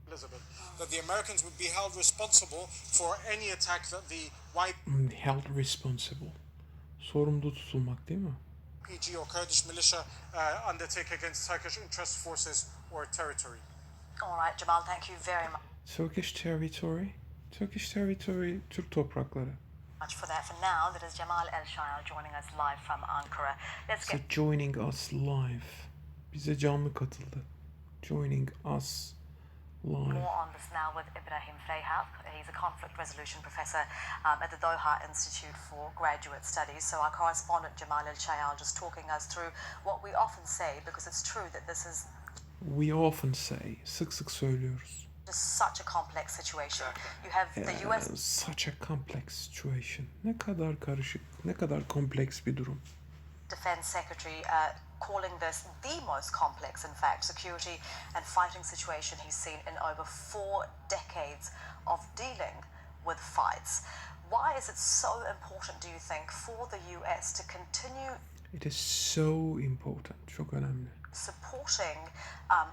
Elizabeth, that the Americans would be held responsible for any attack that the Held responsible. Sorumlu tutulmak değil mi? YPG or Kurdish militia undertake against Turkish interest forces or territory. All right, Jamal, thank you very much. Turkish territory. Turkish territory, Türk toprakları. Much for that. For now, that is Jamal El-Shayal joining us live from Ankara. Let's So get joining us live. Bize canlı katıldı. Joining us live. more on this now with Ibrahim Freyhap. He's a conflict resolution professor at the Doha Institute for Graduate Studies. So our correspondent Jamal El-Shayal just talking us through what we often say, because it's true that this is We often say, sık sık söylüyoruz. just such a complex situation. You have the US Such a complex situation. Ne kadar karışık, ne kadar kompleks bir durum. Defense Secretary calling this the most complex, in fact, security and fighting situation he's seen in over 4 decades of dealing with fights. Why is it so important, do you think, for the US to continue It is so important. Çok önemli. supporting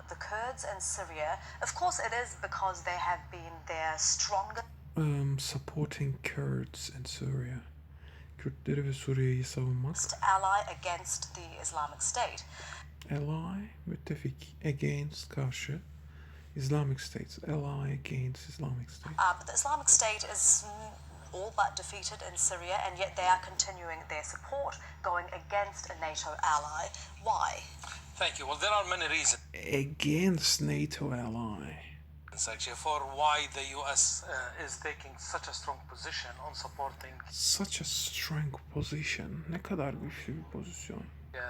the Kurds in Syria? Of course, it is because they have been their strongest Supporting Kurds in Syria. Kürtleri ve Suriye'yi savunmak. ally against the Islamic State. Ally, müttefik. Against, karşı. Islamic State. Ally against Islamic State. But the Islamic State is all but defeated in Syria, and yet they are continuing their support, going against a NATO ally. Why? Thank you. Well, there are many reasons Against NATO ally. actually for why the US is taking such a strong position on supporting Such a strong position. Ne kadar güçlü bir pozisyon.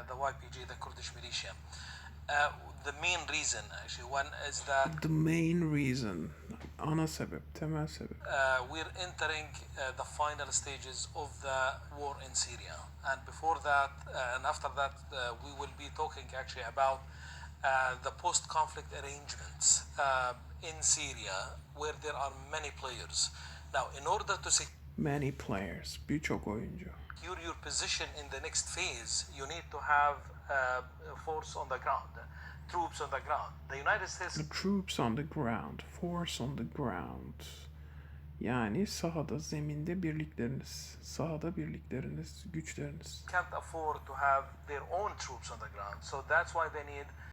the YPG, the Kurdish militia. The main reason, actually, one is that The main reason. Ana sebep, temel sebep. we're entering the final stages of the war in Syria, and before that and after that, we will be talking actually about the post-conflict arrangements in Syria, where there are many players. Now, in order to Many players. Birçok oyuncu. secure your position in the next phase, you need to have force on the ground, troops on the ground. The United States The troops on the ground. Force on the ground. Yani sahada, zeminde birlikleriniz. Sahada birlikleriniz, güçleriniz. can't afford to have their own troops on the ground, so that's why they need